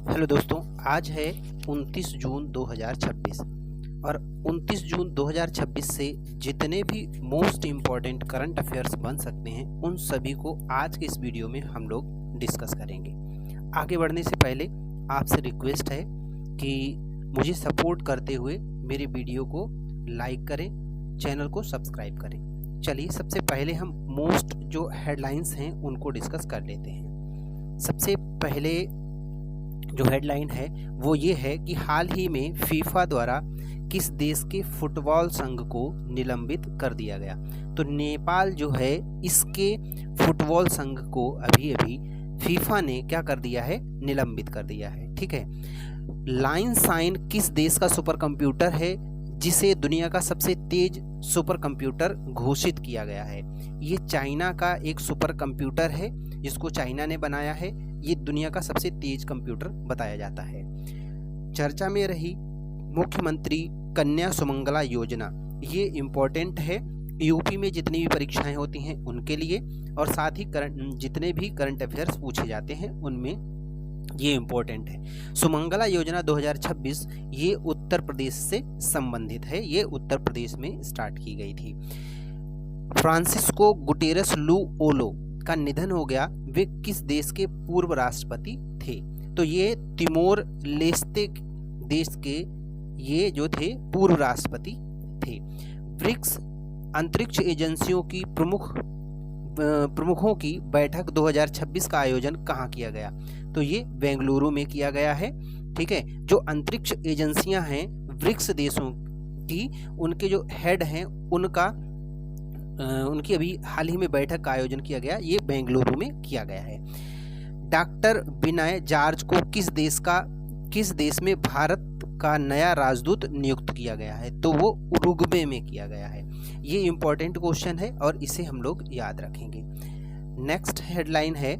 Hello दोस्तों, आज है 29 जून 2026 और 29 जून 2026 से जितने भी मोस्ट इम्पॉर्टेंट करंट अफेयर्स बन सकते हैं उन सभी को आज के इस वीडियो में हम लोग डिस्कस करेंगे। आगे बढ़ने से पहले आपसे रिक्वेस्ट है कि मुझे सपोर्ट करते हुए मेरे वीडियो को लाइक करें, चैनल को सब्सक्राइब करें। चलिए सबसे पहले हम मोस्ट जो हेडलाइंस हैं उनको डिस्कस कर लेते हैं। सबसे पहले जो हेडलाइन है वो ये है कि हाल ही में फीफा द्वारा किस देश के फुटबॉल संघ को निलंबित कर दिया गया। तो नेपाल जो है इसके फुटबॉल संघ को अभी अभी फीफा ने क्या कर दिया है, निलंबित कर दिया है। ठीक है। लाइन साइन किस देश का सुपर कंप्यूटर है जिसे दुनिया का सबसे तेज सुपर कंप्यूटर घोषित किया गया है। ये चाइना का एक सुपर कंप्यूटर है जिसको चाइना ने बनाया है। ये दुनिया का सबसे तेज कंप्यूटर बताया जाता है। चर्चा में रही मुख्यमंत्री कन्या सुमंगला योजना। ये इम्पोर्टेंट है यूपी में जितनी भी परीक्षाएं होती हैं उनके लिए, और साथ ही जितने भी करंट अफेयर्स पूछे जाते हैं उनमें ये इम्पोर्टेंट है। सुमंगला योजना 2026 ये उत्तर प्रदेश से संबंधित है। ये उत्तर प्रदेश में स्टार्ट की गई थी। फ्रांसिस्को गुटेरेस लू ओलो का निधन हो गया। वे किस देश के पूर्व राष्ट्रपति थे? तो ये तिमोर लेस्ते देश के ये जो थे पूर्व राष्ट्रपति थे। ब्रिक्स अंतरिक्ष एजेंसियों की प्रमुखों की बैठक 2026 का आयोजन कहाँ किया गया? तो ये बेंगलुरु में किया गया है। ठीक है। जो अंतरिक्ष एजेंसियां हैं ब्रिक्स देशों की, उनके जो हेड हैं उनकी अभी हाल ही में बैठक का आयोजन किया गया। ये बेंगलुरु में किया गया है। डॉक्टर विनय जॉर्ज को किस देश में भारत का नया राजदूत नियुक्त किया गया है? तो वो उरुग्वे में किया गया है। ये इंपॉर्टेंट क्वेश्चन है और इसे हम लोग याद रखेंगे। नेक्स्ट हेडलाइन है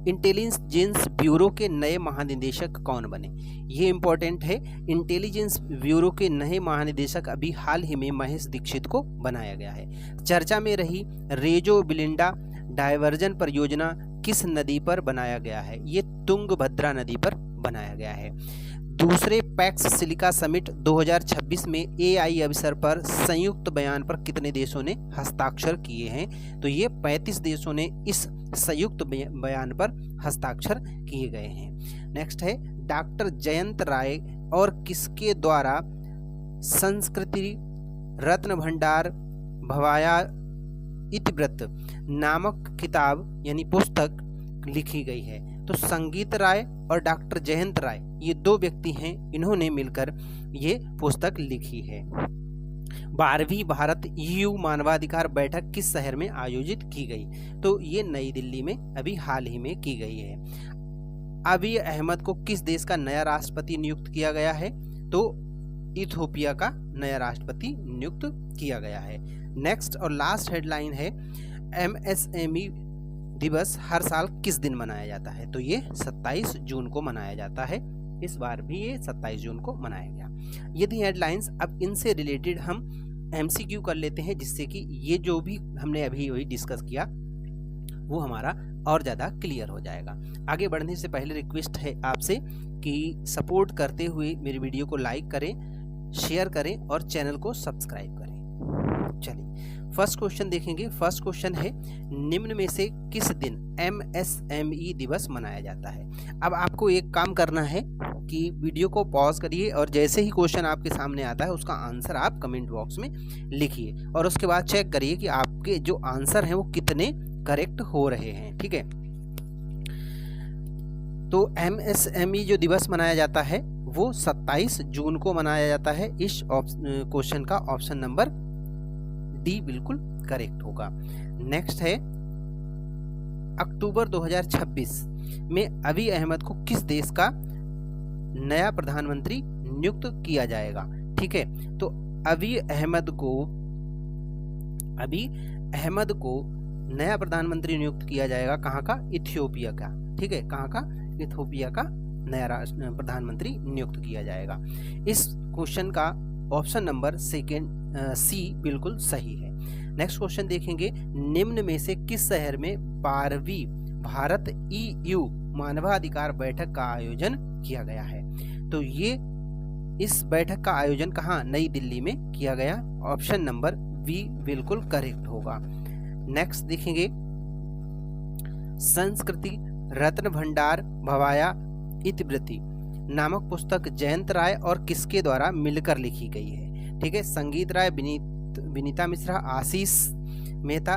इंटेलिजेंस ब्यूरो के नए महानिदेशक कौन बने? ये इंपॉर्टेंट है। इंटेलिजेंस ब्यूरो के नए महानिदेशक अभी हाल ही में महेश दीक्षित को बनाया गया है। चर्चा में रही रेजो बिलिंडा डायवर्जन परियोजना किस नदी पर बनाया गया है? ये तुंगभद्रा नदी पर बनाया गया है। दूसरे पैक्स सिलिका समिट 2026 में एआई अवसर पर संयुक्त बयान पर कितने देशों ने हस्ताक्षर किए हैं? तो ये 35 देशों ने इस संयुक्त बयान पर हस्ताक्षर किए गए हैं। नेक्स्ट है डॉक्टर जयंत राय और किसके द्वारा संस्कृति रत्न भंडार भवाया इतिवृत्त नामक किताब यानी पुस्तक लिखी गई है? तो संगीत राय और डॉक्टर जयंत राय ये दो व्यक्ति हैं, इन्होंने मिलकर ये पुस्तक लिखी है। 12वीं भारत EU मानवाधिकार बैठक किस शहर में आयोजित की गई? तो ये नई दिल्ली में अभी हाल ही में की गई है। अबी अहमद को किस देश का नया राष्ट्रपति नियुक्त किया गया है? तो इथियोपिया का नया राष्ट्रपति नियुक्त किया गया है। नेक्स्ट और लास्ट हेडलाइन है MSME दिवस हर साल किस दिन मनाया जाता है? तो ये 27 जून को मनाया जाता है। इस बार भी ये 27 जून को मनाया गया। ये थी हेडलाइंस। अब इनसे रिलेटेड हम MCQ कर लेते हैं जिससे कि ये जो भी हमने अभी डिस्कस किया वो हमारा और ज़्यादा क्लियर हो जाएगा। आगे बढ़ने से पहले रिक्वेस्ट है आपसे कि सपोर्ट करते हुए मेरी वीडियो को लाइक करें, शेयर करें और चैनल को सब्सक्राइब करें। चलिए फर्स्ट क्वेश्चन देखेंगे। फर्स्ट क्वेश्चन है निम्न में से किस दिन MSME दिवस मनाया जाता है? अब आपको एक काम करना है कि वीडियो को पॉज करिए और जैसे ही क्वेश्चन आपके सामने आता है उसका आंसर आप कमेंट बॉक्स में लिखिए और उसके बाद चेक करिए कि आपके जो आंसर हैं वो कितने करेक्ट हो रहे हैं। ठीक है। तो MSME जो दिवस मनाया जाता है वो 27 जून को मनाया जाता है। इस क्वेश्चन का ऑप्शन नंबर डी बिल्कुल करेक्ट होगा। नेक्स्ट है अक्टूबर 2026 में अबी अहमद को किस देश का नया प्रधानमंत्री नियुक्त किया जाएगा? ठीक है। तो अबी अहमद को नया प्रधानमंत्री नियुक्त किया जाएगा कहाँ का? इथियोपिया का। ठीक है। कहाँ का? इथियोपिया का नया प्रधानमंत्री नियुक्त किया जाएगा। इस क्वेश्चन का ऑप्शन नंबर सेकेंड सी बिल्कुल सही है। नेक्स्ट क्वेश्चन देखेंगे निम्न में से किस शहर में 12वीं भारत EU मानवाधिकार बैठक का आयोजन किया गया है। तो ये इस बैठक का आयोजन कहाँ, नई दिल्ली में किया गया। ऑप्शन नंबर बी बिल्कुल करेक्ट होगा। नेक्स्ट देखेंगे, संस्कृति रत्न भंडार भवाया इतिवृत्ति नामक पुस्तक जयंत राय और किसके द्वारा मिलकर लिखी गई है। ठीक है, संगीत राय, विनीता मिश्रा, आशीष मेहता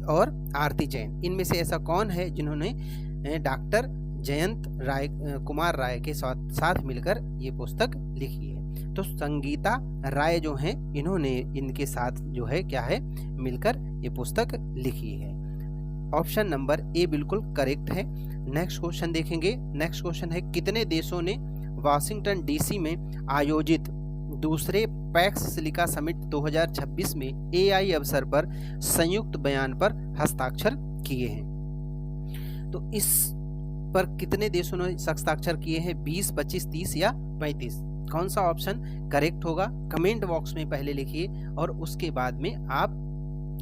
और आरती जैन, इनमें से ऐसा कौन है जिन्होंने डॉक्टर जयंत राय कुमार राय के साथ मिलकर ये पुस्तक लिखी है। तो संगीता राय जो हैं, इन्होंने इनके साथ जो है क्या है, मिलकर ये पुस्तक लिखी है। ऑप्शन नंबर ए बिल्कुल करेक्ट है। नेक्स्ट क्वेश्चन देखेंगे। नेक्स्ट क्वेश्चन है, कितने देशों ने वाशिंगटन डीसी में आयोजित दूसरे पैक्स सिलिका समिट 2026 में एआई अवसर पर संयुक्त बयान पर हस्ताक्षर किए हैं। तो इस पर कितने देशों ने हस्ताक्षर किए हैं, 20, 25, 30 या 35? कौन सा ऑप्शन करेक्ट होगा, कमेंट बॉक्स में पहले लिखिए और उसके बाद में आप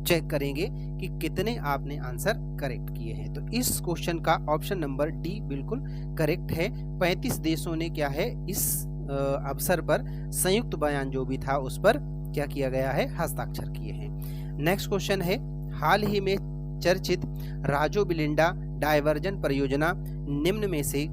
चेक करेंगे कि कितने आपने आंसर करेक्ट किए हैं। तो इस क्वेश्चन का ऑप्शन नंबर डी बिल्कुल करेक्ट है। 35 देशों ने क्या है, इस अवसर पर संयुक्त बयान जो भी था उस पर क्या किया गया है, हस्ताक्षर किए हैं। नेक्स्ट क्वेश्चन है, हाल ही में चर्चित राजो बिलिंडा डायवर्जन परियोजना निम्न में से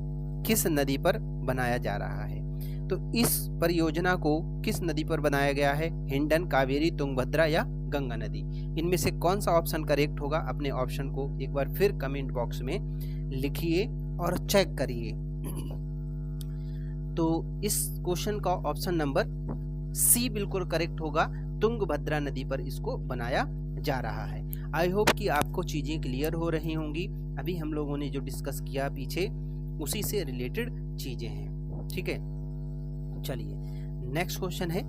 किस नदी पर बनाया जा रहा है। तो इस परियोजना को किस नदी पर बनाया गया है, हिंडन, कावेरी, तुंगभद्रा या गंगा नदी? इनमें से कौन सा ऑप्शन करेक्ट होगा, अपने ऑप्शन को एक बार फिर कमेंट बॉक्स में लिखिए और चेक करिए। तो इस क्वेश्चन का ऑप्शन नंबर सी बिल्कुल करेक्ट होगा, तुंगभद्रा नदी पर इसको बनाया जा रहा है। आई होप कि आपको चीजें क्लियर हो रही होंगी। अभी हम लोगों ने जो डिस्कस किया पीछे, उसी से रिलेटेड चीजें हैं। ठीक है, चलिए नेक्स्ट क्वेश्चन है,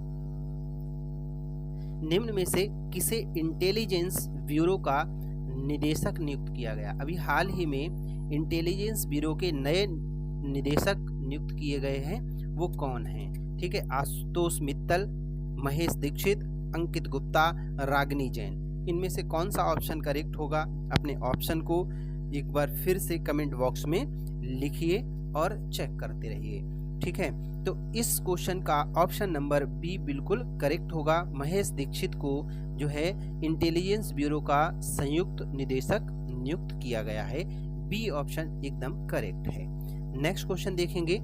निम्न में से किसे इंटेलिजेंस ब्यूरो का निदेशक नियुक्त किया गया। अभी हाल ही में इंटेलिजेंस ब्यूरो के नए निदेशक नियुक्त किए गए हैं, वो कौन हैं? ठीक है, आशुतोष मित्तल, महेश दीक्षित, अंकित गुप्ता, रागिनी जैन। इनमें से कौन सा ऑप्शन करेक्ट होगा, अपने ऑप्शन को एक बार फिर से कमेंट बॉक्स में लिखिए और चेक करते रहिए। ठीक है, तो इस क्वेश्चन का ऑप्शन नंबर बी बिल्कुल करेक्ट होगा। महेश दीक्षित को जो है इंटेलिजेंस ब्यूरो का संयुक्त निदेशक नियुक्त किया गया है। बी ऑप्शन एकदम करेक्ट है। नेक्स्ट क्वेश्चन देखेंगे,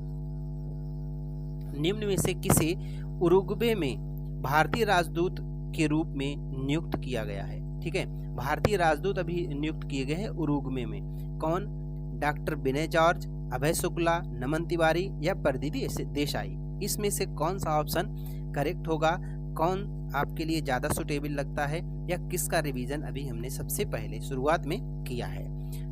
निम्न में से किसे उरुग्वे में भारतीय राजदूत के रूप में नियुक्त किया गया है। ठीक है, भारतीय राजदूत अभी नियुक्त किए गए हैं उरुग्वे में। कौन? डॉक्टर विनय जॉर्ज, अभय शुक्ला, नमन तिवारी या प्रदीप देसाई। इसमें से कौन सा ऑप्शन करेक्ट होगा, कौन आपके लिए ज़्यादा सुटेबल लगता है, या किसका रिवीजन अभी हमने सबसे पहले शुरुआत में किया है।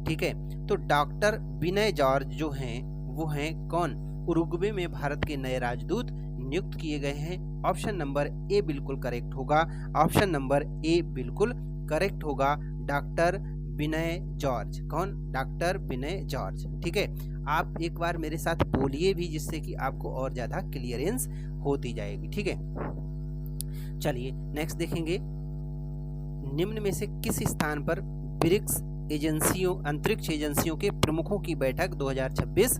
ठीक है, तो डॉक्टर विनय जॉर्ज जो हैं वो हैं कौन, उरुग्वे में भारत के नए राजदूत नियुक्त किए गए हैं। ऑप्शन नंबर ए बिल्कुल करेक्ट होगा। ऑप्शन नंबर ए बिल्कुल करेक्ट होगा, डॉक्टर विनय जॉर्ज। कौन? डॉक्टर विनय जॉर्ज। ठीक है, आप एक बार मेरे साथ बोलिए भी, जिससे कि आपको और ज़्यादा क्लियरेंस होती जाएगी। ठीक है, चलिए नेक्स्ट देखेंगे, निम्न में से किस स्थान पर ब्रिक्स एजेंसियों, अंतरिक्ष एजेंसियों के प्रमुखों की बैठक 2026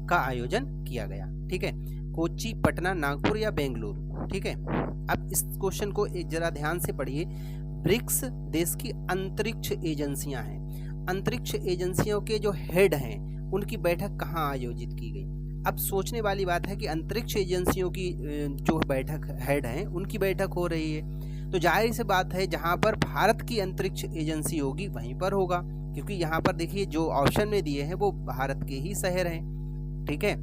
का आयोजन किया गया। ठीक है, कोच्चि, पटना, नागपुर या बेंगलुरु। ठीक है, अब इस क्वेश्चन को एक जरा ध्यान से पढ़िए। ब्रिक्स देश की अंतरिक्ष एजेंसियां हैं। अंतरिक्ष एजेंसियों के जो हेड हैं उनकी बैठक कहाँ आयोजित की गई। अब सोचने वाली बात है कि अंतरिक्ष एजेंसियों की जो बैठक हेड हैं उनकी बैठक हो रही है, तो जाहिर सी बात है जहाँ पर भारत की अंतरिक्ष एजेंसी होगी वहीं पर होगा, क्योंकि यहाँ पर देखिए जो ऑप्शन में दिए हैं वो भारत के ही शहर हैं। ठीक है,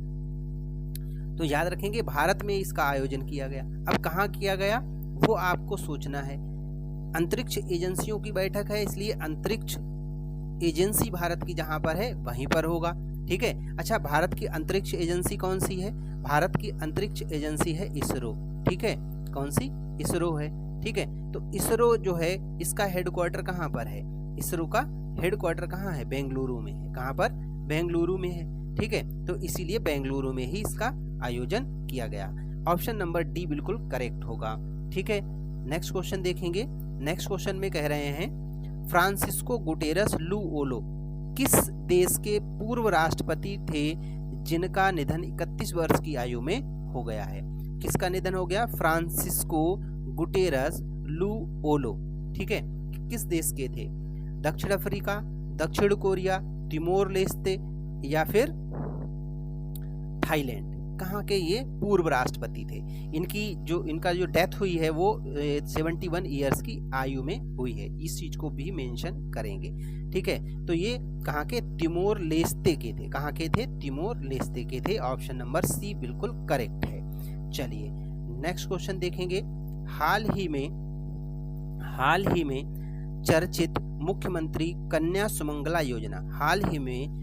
तो याद रखेंगे भारत में इसका आयोजन किया गया। अब कहाँ किया गया वो आपको सोचना है। अंतरिक्ष एजेंसियों की बैठक है, इसलिए अंतरिक्ष एजेंसी भारत की जहाँ पर है वहीं पर होगा। ठीक है, अच्छा, भारत की अंतरिक्ष एजेंसी कौन सी है? भारत की अंतरिक्ष एजेंसी है इसरो। ठीक है, कौन सी? इसरो है। ठीक है, तो इसरो जो है इसका हेडक्वार्टर कहाँ पर है? इसरो का हेडक्वार्टर कहाँ है? बेंगलुरु में है। कहाँ पर? बेंगलुरु में है। ठीक है, तो इसीलिए बेंगलुरु में ही इसका आयोजन किया गया। ऑप्शन नंबर डी बिल्कुल करेक्ट होगा। ठीक है, नेक्स्ट क्वेश्चन देखेंगे। नेक्स्ट क्वेश्चन में कह रहे हैं फ्रांसिस्को गुटेरस लुओलो किस देश के पूर्व राष्ट्रपति थे जिनका निधन 31 वर्ष की आयु में हो गया है? किसका निधन हो गया? Francisco Guterres Luolo. ठीक है, किस देश के थे? दक्षिण अफ्रीका, दक्षिण कोरिया, तिमोर लेस्ते या फिर थाईलैंड। कहाँ के ये पूर्व राष्ट्रपति थे? इनका जो डेथ हुई है वो 71 ईयर्स की आयु में हुई है। इस चीज को भी मेंशन करेंगे। ठीक है, तो ये कहाँ के? तिमोर लेस्ते के थे। कहाँ के थे? तिमोर लेस्ते के थे। ऑप्शन नंबर सी बिल्कुल करेक्ट है। चलिए नेक्स्ट क्वेश्चन देखेंगे। हाल ही में चर्चित मुख्यमंत्री कन्या सुमंगला योजना, हाल ही में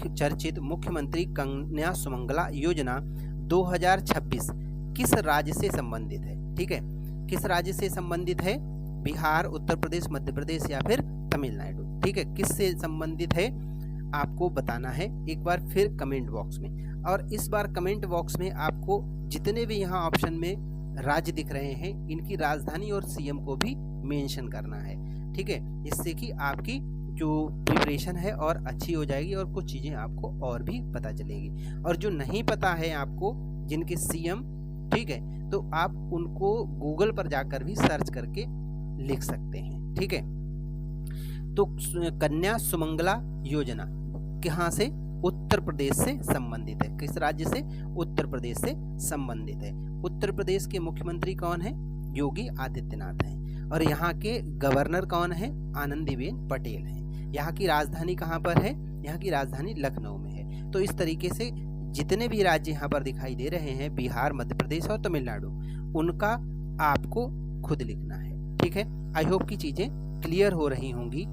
चर्चित मुख्यमंत्री कन्या सुमंगला योजना 2026 किस राज्य से संबंधित है? ठीक है, किस राज्य से संबंधित है? बिहार, उत्तर प्रदेश, मध्य प्रदेश या फिर तमिलनाडु। ठीक है, किस से संबंधित है आपको बताना है एक बार फिर कमेंट बॉक्स में। और इस बार कमेंट बॉक्स में आपको जितने भी यहाँ ऑप्शन में राज्य दिख रहे हैं इनकी राजधानी और सीएम को भी मेंशन करना है। ठीक है, इससे कि आपकी जो प्रिपरेशन है और अच्छी हो जाएगी और कुछ चीज़ें आपको और भी पता चलेगी। और जो नहीं पता है आपको, जिनके सीएम, ठीक है, तो आप उनको गूगल पर जाकर भी सर्च करके लिख सकते हैं। ठीक है, तो कन्या सुमंगला योजना कहाँ से? उत्तर प्रदेश से संबंधित है। किस राज्य से? उत्तर प्रदेश से संबंधित है। उत्तर प्रदेश के मुख्यमंत्री कौन है? योगी आदित्यनाथ हैं। और यहाँ के गवर्नर कौन है? आनंदीबेन पटेल हैं। यहाँ की राजधानी कहाँ पर है? यहाँ की राजधानी लखनऊ में है। तो इस तरीके से जितने भी राज्य यहाँ पर दिखाई दे रहे हैं, बिहार, मध्य प्रदेश और तमिलनाडु, उनका आपको खुद लिखना है। ठीक है, आई होप की चीजें क्लियर हो रही होंगी।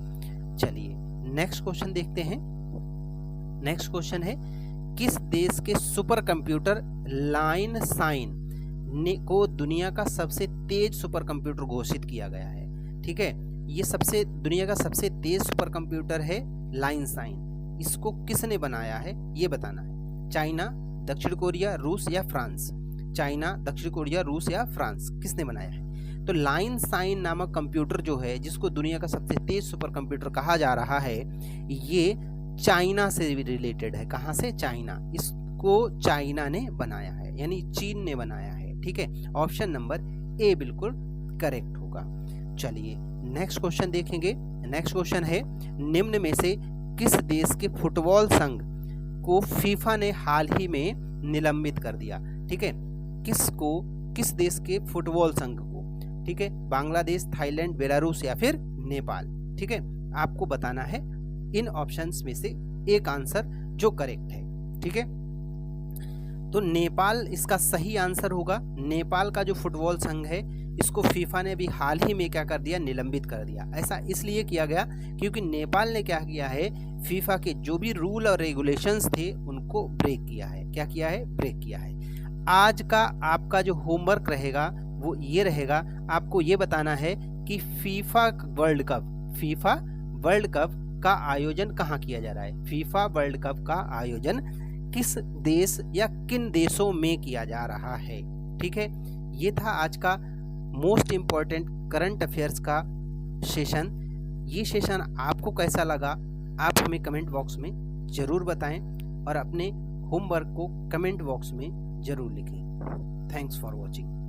चलिए नेक्स्ट क्वेश्चन देखते हैं। नेक्स्ट क्वेश्चन है, किस देश के सुपर कंप्यूटर लाइन साइन को दुनिया का सबसे तेज सुपर कंप्यूटर घोषित किया गया है? ठीक है, ये दुनिया का सबसे तेज सुपर कंप्यूटर है लाइन साइन। इसको किसने बनाया है ये बताना है। चाइना, दक्षिण कोरिया, रूस या फ्रांस? चाइना, दक्षिण कोरिया, रूस या फ्रांस, किसने बनाया है? तो लाइन साइन नामक कंप्यूटर जो है, जिसको दुनिया का सबसे तेज सुपर कंप्यूटर कहा जा रहा है, ये चाइना से रिलेटेड है। कहाँ से? चाइना। इसको चाइना ने बनाया है, यानी चीन ने बनाया है। ठीक है, ऑप्शन नंबर ए बिल्कुल करेक्ट होगा। चलिए नेक्स्ट क्वेश्चन देखेंगे। नेक्स्ट क्वेश्चन है, निम्न में से किस देश के फुटबॉल संघ को फीफा ने हाल ही में निलंबित कर दिया? ठीक है, किस देश के फुटबॉल संघ को? ठीक है, बांग्लादेश, थाईलैंड, बेलारूस या फिर नेपाल? ठीक है, आपको बताना है इन ऑप्शंस में से एक आंसर जो करेक्ट है। ठीक है, तो नेपाल इसका सही आंसर होगा। नेपाल का जो फुटबॉल संघ है, इसको फीफा ने भी हाल ही में क्या कर दिया? निलंबित कर दिया। ऐसा इसलिए किया गया क्योंकि नेपाल ने क्या किया है? फीफा के जो भी रूल और रेगुलेशंस थे उनको ब्रेक किया है। क्या किया है? ब्रेक किया है। आज का आपका जो होमवर्क रहेगा वो ये रहेगा, आपको ये बताना है कि फीफा वर्ल्ड कप का आयोजन कहाँ किया जा रहा है? फीफा वर्ल्ड कप का आयोजन किस देश या किन देशों में किया जा रहा है? ठीक है, ये था आज का मोस्ट इम्पॉर्टेंट करंट अफेयर्स का सेशन। ये सेशन आपको कैसा लगा आप हमें कमेंट बॉक्स में ज़रूर बताएं और अपने होमवर्क को कमेंट बॉक्स में ज़रूर लिखें। Thanks for watching.